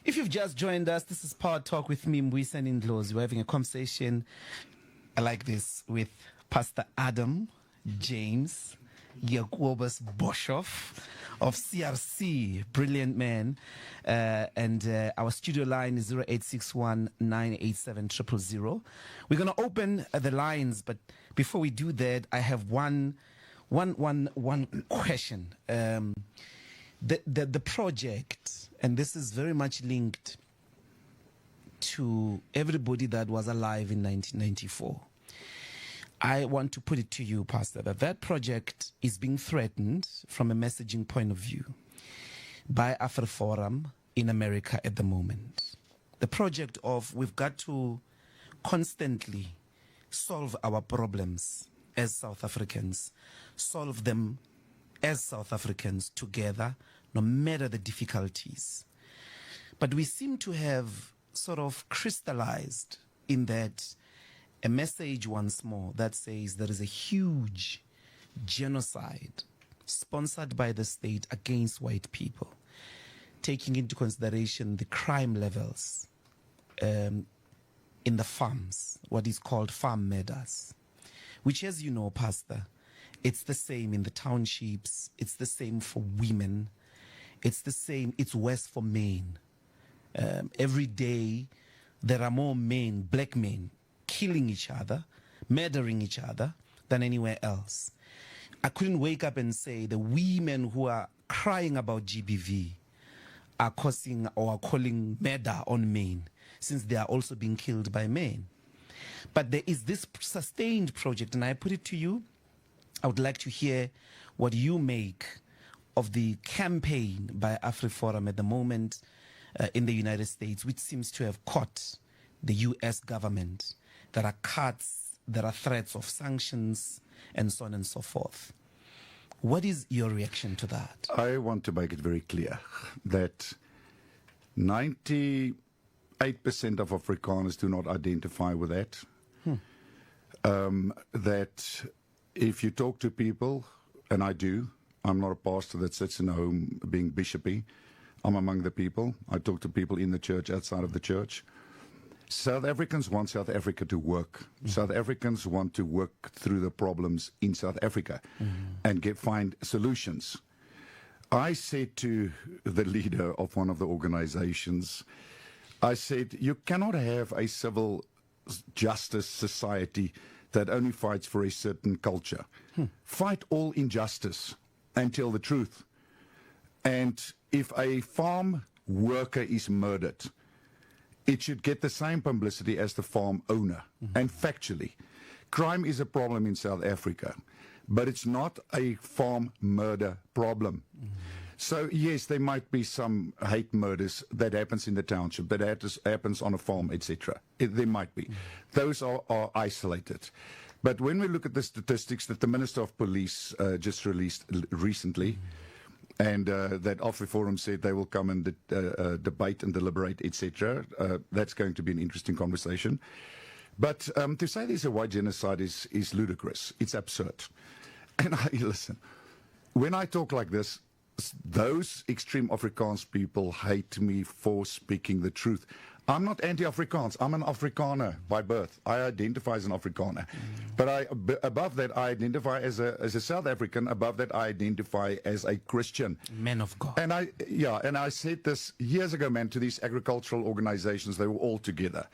If you've just joined us, this is Power Talk with me, Mbuyiseni Ndlozi. We're having a conversation like this with Pastor Adam James Boshoff of CRC, brilliant man. And our studio line is 0861 987 000. We're going to open the lines, but before we do that, I have one question. The project, and this is very much linked to everybody that was alive in 1994. I want to put it to you, Pastor, that project is being threatened from a messaging point of view by AfriForum in America at the moment. The project of we've got to constantly solve our problems as South Africans, solve them as South Africans together, no matter the difficulties. But we seem to have sort of crystallized in that a message once more that says there is a huge genocide sponsored by the state against white people, taking into consideration the crime levels in the farms, what is called farm murders, which, as you know, Pastor, it's the same in the townships, it's the same for women, it's the same, it's worse for men. Every day there are more men, black men, killing each other, murdering each other than anywhere else. I couldn't wake up and say the women who are crying about GBV are causing or are calling murder on men, since they are also being killed by men. But there is this sustained project, and I put it to you, I would like to hear what you make of the campaign by AfriForum at the moment in the United States, which seems to have caught the US government. There are cuts, there are threats of sanctions, and so on and so forth. What is your reaction to that? I want to make it very clear that 98% of Afrikaners do not identify with that. That if you talk to people, and I do, I'm not a pastor that sits in a home being bishopy. I'm among the people. I talk to people in the church, outside of the church. South Africans want South Africa to work. South Africans want to work through the problems in South Africa and find solutions. I said to the leader of one of the organizations, I said, you cannot have a civil justice society that only fights for a certain culture. Fight all injustice and tell the truth. And if a farm worker is murdered, it should get the same publicity as the farm owner. And factually, crime is a problem in South Africa, but it's not a farm murder problem. So yes, there might be some hate murders that happens in the township, that happens on a farm, etc. There might be. Those are isolated. But when we look at the statistics that the Minister of Police just released recently, and that AfriForum said they will come and debate and deliberate, etc. That's going to be an interesting conversation. But to say there's a white genocide is ludicrous. It's absurd. And listen, when I talk like this, those extreme Afrikaans people hate me for speaking the truth. I'm not anti-Afrikaans. I'm an Afrikaner by birth. I identify as an Afrikaner. But above that, I identify as a South African. Above that, I identify as a Christian. Man of God. And I said this years ago, man, to these agricultural organizations. They were all together.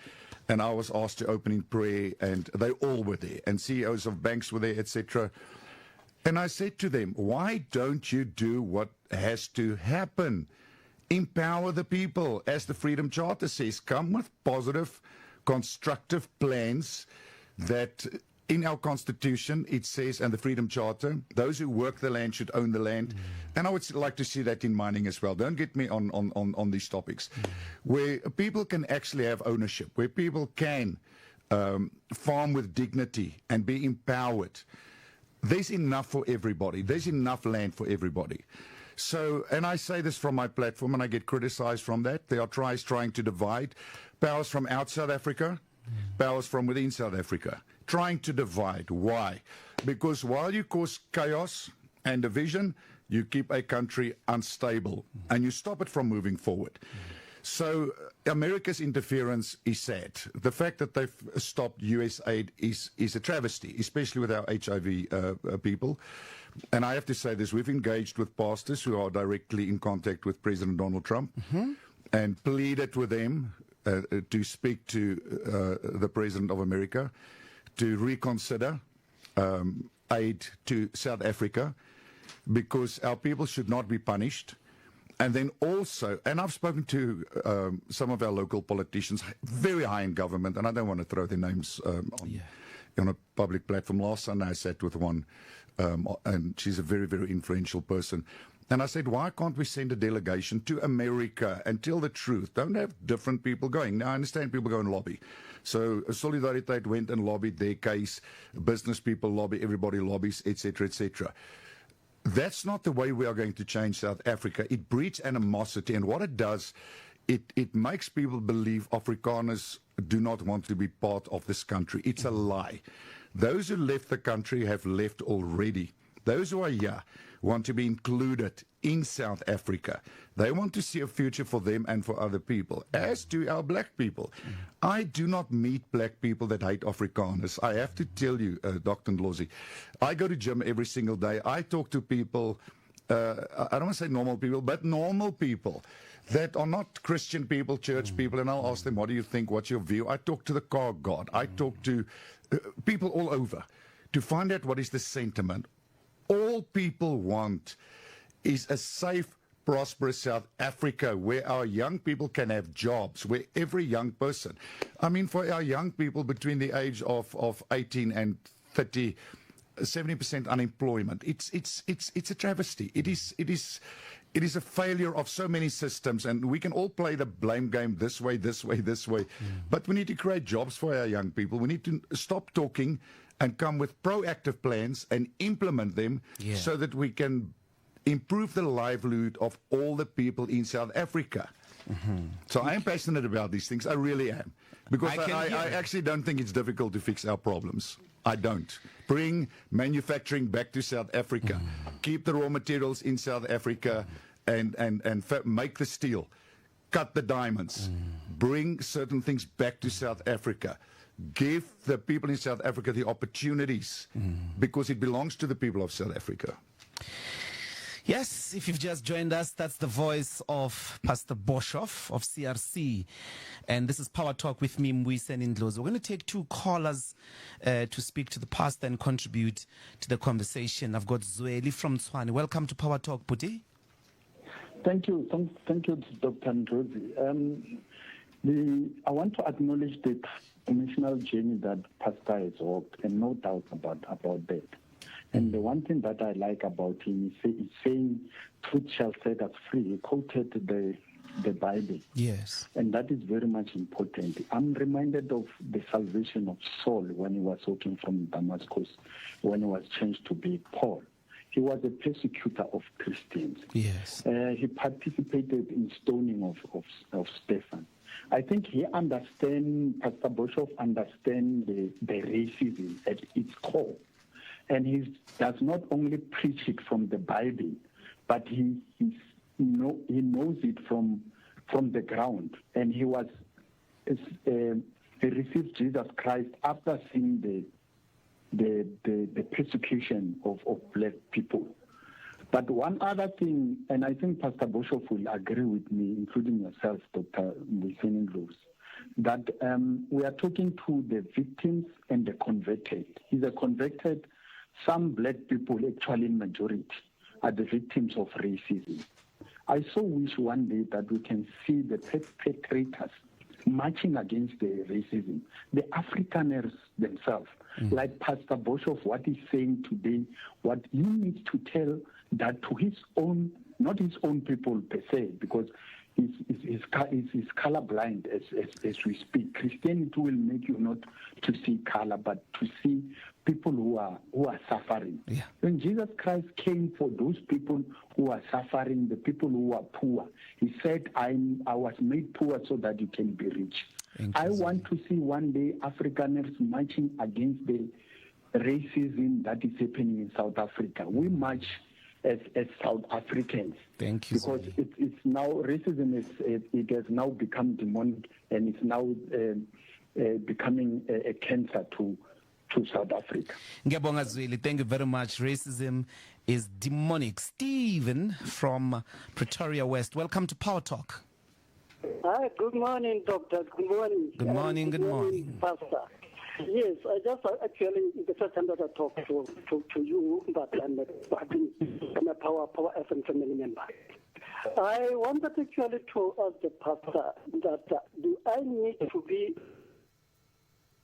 And I was asked to open in prayer, and they all were there. And CEOs of banks were there, etc. And I said to them, why don't you do what has to happen? Empower the people, as the Freedom Charter says. Come with positive, constructive plans that in our Constitution it says, and the Freedom Charter, those who work the land should own the land. And I would like to see that in mining as well. Don't get me on these topics. Where people can actually have ownership, where people can farm with dignity and be empowered. There's enough for everybody. There's enough land for everybody. So, and I say this from my platform, and I get criticized from that. There are trying to divide powers from out South Africa, powers from within South Africa, trying to divide. Why? Because while you cause chaos and division, you keep a country unstable, and you stop it from moving forward. So America's interference is sad. The fact that they've stopped US aid is a travesty, especially with our HIV people. And I have to say this, we've engaged with pastors who are directly in contact with President Donald Trump and pleaded with them to speak to the President of America to reconsider aid to South Africa, because our people should not be punished. And then also, and I've spoken to some of our local politicians, very high in government, and I don't want to throw their names on a public platform. Last Sunday I sat with one, and she's a very, very influential person. And I said, why can't we send a delegation to America and tell the truth? Don't have different people going. Now, I understand people go and lobby. So Solidariteit went and lobbied their case. Business people lobby, everybody lobbies, etc., etc. That's not the way we are going to change South Africa. It breeds animosity, and what it does, it makes people believe Afrikaners do not want to be part of this country. It's a lie. Those who left the country have left already. Those who are here want to be included in South Africa. They want to see a future for them and for other people, as do our black people. I do not meet black people that hate Afrikaners. I have to tell you, Dr. Ndlozi, I go to gym every single day. I talk to people, I don't want to say normal people, but normal people that are not Christian people, church people, and I'll ask them, what do you think, what's your view? I talk to the car god. I talk to people all over to find out what is the sentiment. All people want is a safe, prosperous South Africa where our young people can have jobs, where every young person, I mean, for our young people between the age of 18 and 30, 70% unemployment. It's a travesty. It is a failure of so many systems, and we can all play the blame game this way. But we need to create jobs for our young people. We need to stop talking and come with proactive plans and implement them so that we can improve the livelihood of all the people in South Africa. So I am passionate about these things. I really am. Because I actually don't think it's difficult to fix our problems. I don't. Bring manufacturing back to South Africa. Keep the raw materials in South Africa and make the steel. Cut the diamonds. Bring certain things back to South Africa. Give the people in South Africa the opportunities because it belongs to the people of South Africa. Yes, if you've just joined us, that's the voice of Pastor Boshoff of CRC. And this is Power Talk with me, Mbuyiseni Ndlozi. We're going to take two callers to speak to the pastor and contribute to the conversation. I've got Zweli from Tshwane. Welcome to Power Talk, Puti. Thank you. Thank you, Dr. Ndlozi. I want to acknowledge the emotional journey that Pastor has walked, and no doubt about that. And the one thing that I like about him is saying, truth shall set us free. He quoted the Bible. Yes. And that is very much important. I'm reminded of the salvation of Saul when he was walking from Damascus, when he was changed to be Paul. He was a persecutor of Christians. Yes. He participated in stoning of Stephen. I think he understands, Pastor Boshoff understands the racism at its core. And he does not only preach it from the Bible, but he knows it from the ground. And he received Jesus Christ after seeing the persecution of black people. But one other thing, and I think Pastor Boshoff will agree with me, including yourself, Dr. Mbuyiseni Ndlozi, that we are talking to the victims and the converted. He's a converted. Some black people, actually in majority, are the victims of racism. I so wish one day that we can see the perpetrators marching against the racism, the Afrikaners themselves. Like Pastor Boshoff, what he's saying today, what he needs to tell that to his own, not his own people per se, because he's colorblind as we speak. Christianity will make you not to see color, but to see people who are suffering. Yeah. When Jesus Christ came for those people who are suffering, the people who are poor, he said, I was made poor so that you can be rich. I want to see one day Afrikaners marching against the racism that is happening in South Africa. We march as South Africans. Thank you. Because it's now, racism it has now become demonic, and it's now becoming a cancer to South Africa. Ngiyabonga Zweli, thank you very much. Racism is demonic. Stephen from Pretoria West, welcome to Power Talk. Hi, good morning, Doctor. Good morning. Good morning, good morning. Pastor. Yes, I just actually, it's the first time that I talk to you, but I'm a Power FM family member. I wanted actually to ask the pastor that do I need to be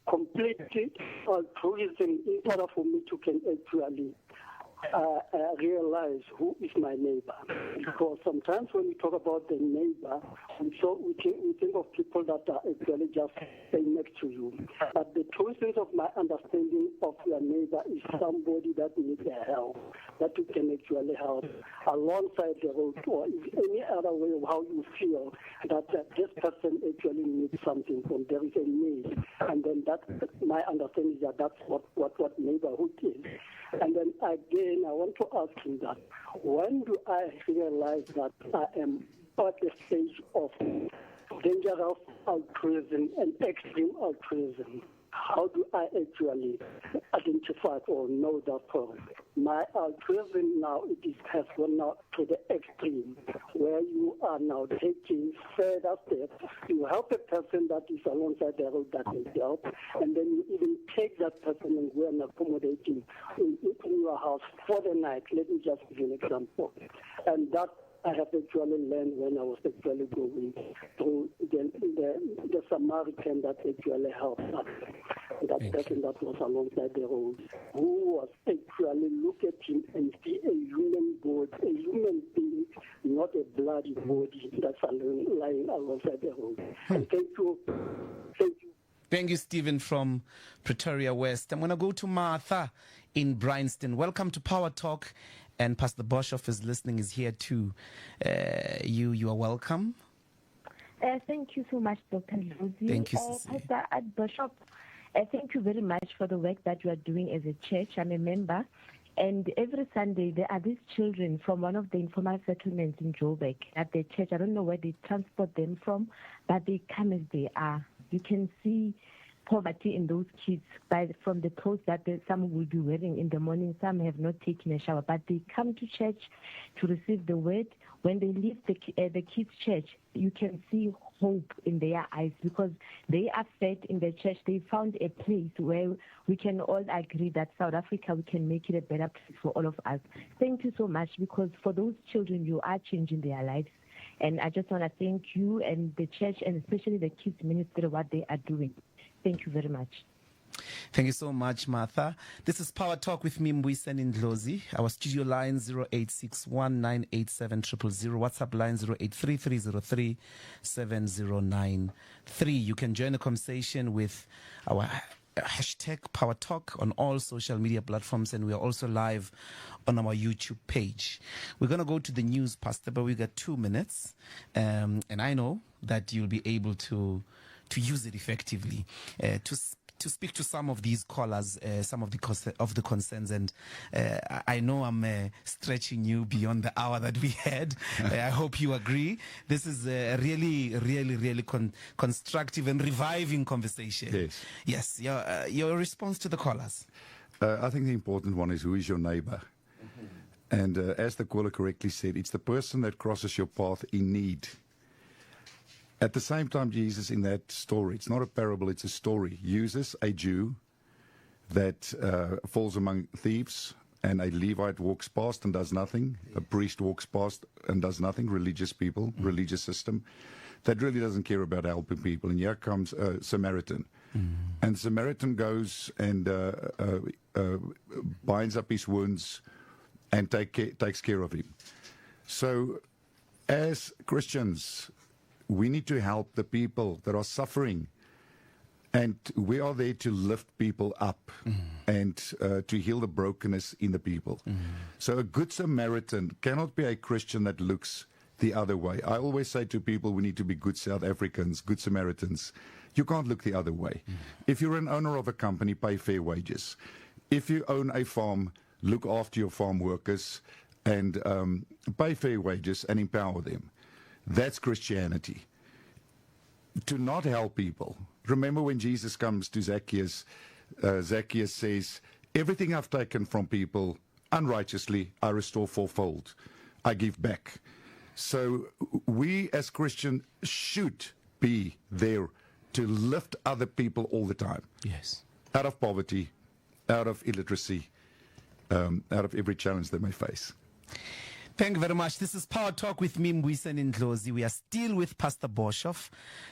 completely altruism in order for me to can actually realize who is my neighbor? Because sometimes when we talk about the neighbor, we think of people that are actually just staying next to you. But the true sense of my understanding of your neighbor is somebody that needs help, that you can actually help alongside the road, or any other way of how you feel that this person actually needs something from there is a need. And then that my understanding is that that's what neighborhood is. And then again, I want to ask him that when do I realize that I am at the stage of dangerous altruism and extreme altruism? How do I actually identify or know that for my altruism now has gone now to the extreme, where you are now taking further steps. You help a person that is alongside the road that needs help, and then you even take that person and go and accommodate him in your house for the night. Let me just give you an example. And that I have actually learned when I was actually going through the Samaritan that actually helped us. That person that was alongside the road, who was actually look at him and see a human body, a human being, not a bloody body that's lying alongside the road. And thank you. Thank you, Stephen from Pretoria West. I'm going to go to Martha in Bryanston. Welcome to Power Talk. And Pastor Boshoff is listening, is here too. You are welcome. Thank you so much, Dr. Ndlozi. Thank you, Sissy. Pastor Boshoff, thank you very much for the work that you are doing as a church. I'm a member. And every Sunday, there are these children from one of the informal settlements in Joburg at the church. I don't know where they transport them from, but they come as they are. You can see poverty in those kids from the clothes that some will be wearing in the morning. Some have not taken a shower, but they come to church to receive the word. When they leave the kids' church, you can see hope in their eyes because they are fed in the church. They found a place where we can all agree that South Africa, we can make it a better place for all of us. Thank you so much, because for those children, you are changing their lives. And I just want to thank you and the church, and especially the kids ministry, what they are doing. Thank you very much. Thank you so much, Martha. This is Power Talk with me, Mbuyiseni Ndlozi. Our studio line 0861987000. WhatsApp line 0833037093. You can join the conversation with our hashtag Power Talk on all social media platforms, and we are also live on our YouTube page. We're going to go to the news, Pastor, but we got 2 minutes, and I know that you'll be able to use it effectively to speak to some of these callers, some of the concerns, and I know I'm stretching you beyond the hour that we had. I hope you agree. This is a really constructive and reviving conversation. Yes. Your response to the callers. I think the important one is, who is your neighbor? And as the caller correctly said, it's the person that crosses your path in need. At the same time, Jesus, in that story, it's not a parable, it's a story, uses a Jew that falls among thieves, and a Levite walks past and does nothing, a priest walks past and does nothing, religious people, religious system, that really doesn't care about helping people. And here comes a Samaritan. And Samaritan goes and binds up his wounds and takes care of him. So as Christians, we need to help the people that are suffering, and we are there to lift people up and to heal the brokenness in the people. So a good Samaritan cannot be a Christian that looks the other way. I always say to people, we need to be good South Africans, good Samaritans. You can't look the other way. If you're an owner of a company, pay fair wages. If you own a farm, look after your farm workers. and pay fair wages and empower them. That's Christianity. To not help people. Remember when Jesus comes to Zacchaeus, Zacchaeus says, everything I've taken from people unrighteously, I restore fourfold. I give back. So we as Christians should be there to lift other people all the time. Yes. Out of poverty, out of illiteracy, out of every challenge they may face. Thank you very much. This is Power Talk with me, Mbuyiseni Ndlozi. We are still with Pastor Boshoff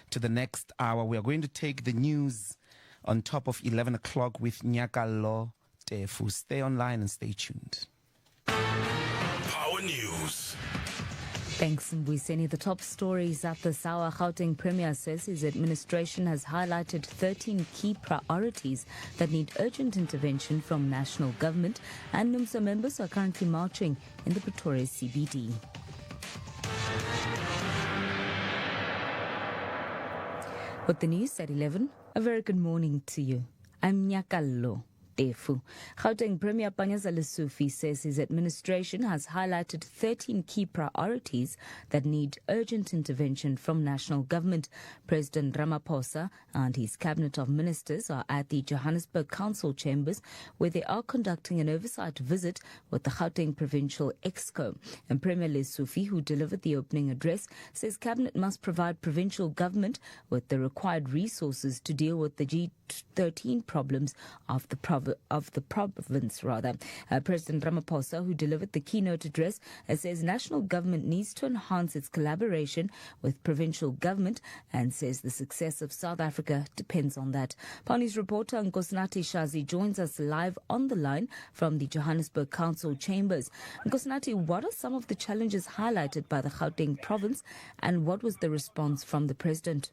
to the next hour. We are going to take the news on top of 11 o'clock with Nyakalo Tefu. Stay online and stay tuned. Power News. Thanks, Mbuyiseni. The top stories at this hour. Gauteng Premier says his administration has highlighted 13 key priorities that need urgent intervention from national government, and NUMSA members are currently marching in the Pretoria CBD. With the news at 11, a very good morning to you. I'm Nyakalo Tefu. Gauteng Premier Panyaza Lesufi says his administration has highlighted 13 key priorities that need urgent intervention from national government. President Ramaphosa and his cabinet of ministers are at the Johannesburg Council chambers, where they are conducting an oversight visit with the Gauteng Provincial Exco. And Premier Lesufi, who delivered the opening address, says cabinet must provide provincial government with the required resources to deal with the G13 problems of the province. President Ramaphosa, who delivered the keynote address, says national government needs to enhance its collaboration with provincial government and says the success of South Africa depends on that. Pani's reporter Nkosnati Shazi joins us live on the line from the Johannesburg Council chambers. Nkosnati, what are some of the challenges highlighted by the Gauteng province and what was the response from the president?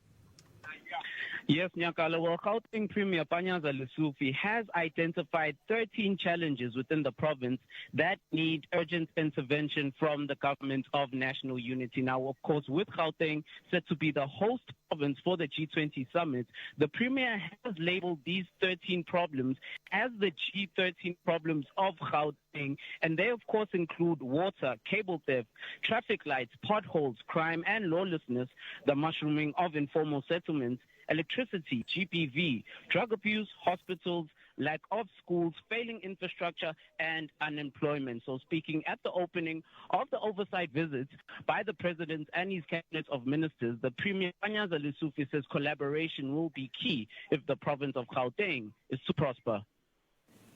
Yes, Nyakala. Well, Gauteng Premier Panyaza Lesufi has identified 13 challenges within the province that need urgent intervention from the government of national unity. Now, of course, with Gauteng set to be the host province for the G20 summit, the Premier has labeled these 13 problems as the G13 problems of Gauteng, and they, of course, include water, cable theft, traffic lights, potholes, crime and lawlessness, the mushrooming of informal settlements, electricity, GPV, drug abuse, hospitals, lack of schools, failing infrastructure, and unemployment. So speaking at the opening of the oversight visit by the President and his cabinet of ministers, the Premier Panyaza Lesufi says collaboration will be key if the province of Gauteng is to prosper.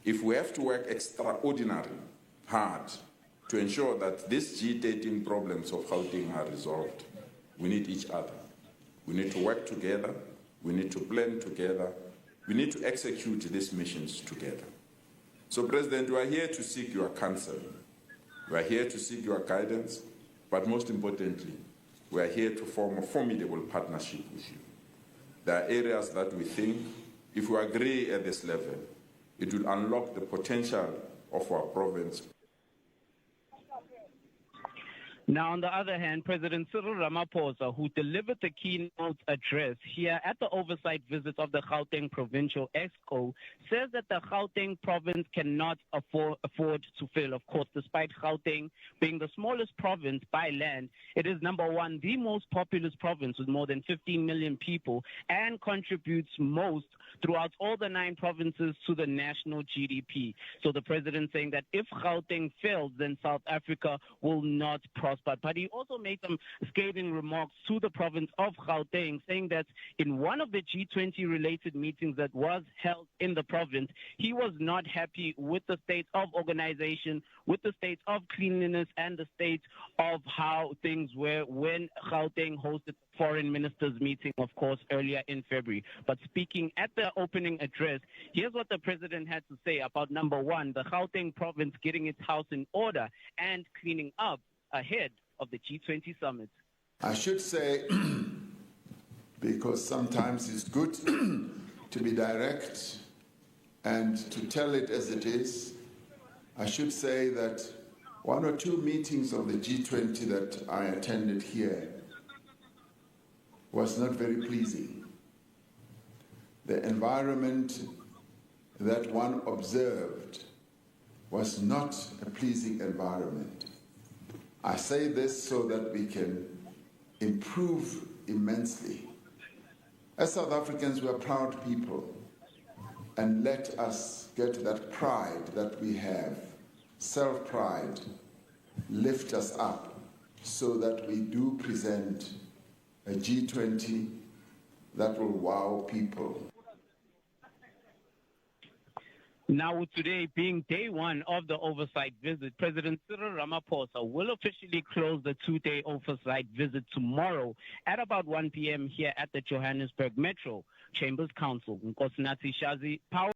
If we have to work extraordinarily hard to ensure that these G13 problems of Gauteng are resolved, we need each other. We need to work together. We need to plan together. We need to execute these missions together. So, President, we are here to seek your counsel. We are here to seek your guidance. But most importantly, we are here to form a formidable partnership with you. There are areas that we think, if we agree at this level, it will unlock the potential of our province. Now, on the other hand, President Cyril Ramaphosa, who delivered the keynote address here at the oversight visit of the Gauteng Provincial Exco, says that the Gauteng province cannot afford to fail. Of course, despite Gauteng being the smallest province by land, it is number one, the most populous province with more than 15 million people and contributes most throughout all the 9 provinces to the national GDP. So the president saying that if Gauteng fails, then South Africa will not prosper. But he also made some scathing remarks to the province of Gauteng, saying that in one of the G20 related meetings that was held in the province, he was not happy with the state of organization, with the state of cleanliness, and the state of how things were when Gauteng hosted foreign ministers meeting, of course, earlier in February. But speaking at the opening address, here's what the president had to say about, number one, the Gauteng province getting its house in order and cleaning up ahead of the G20 summit. I should say, because sometimes it's good to be direct and to tell it as it is, I should say that 1 or 2 meetings of the G20 that I attended here was not very pleasing. The environment that one observed was not a pleasing environment. I say this so that we can improve immensely. As South Africans, we are proud people, and let us get that pride that we have, self-pride, lift us up so that we do present a G20 that will wow people. Now, with today being day one of the oversight visit, President Cyril Ramaphosa will officially close the two-day oversight visit tomorrow at about 1 p.m. here at the Johannesburg Metro Chambers Council. Nkosinathi Shazi, Power.